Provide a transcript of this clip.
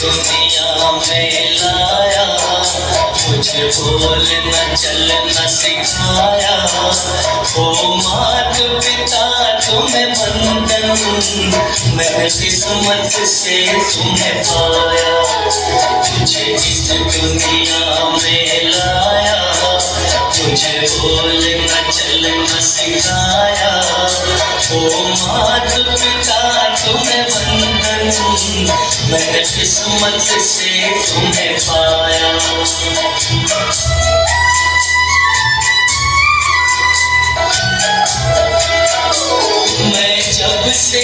दुनिया में लाया, मुझे बोलना चलना सिखाया। ओ मात पिता तुम्हें बंधन, मैंने किस्मत से तुम्हें पाया। मुझे इस दुनिया में लाया, मुझे बोलना चलना सिखाया। ओ मात पिता तुम्हें बंधन, मैंने किस्मत से तुम्हें पाया। मैं जब से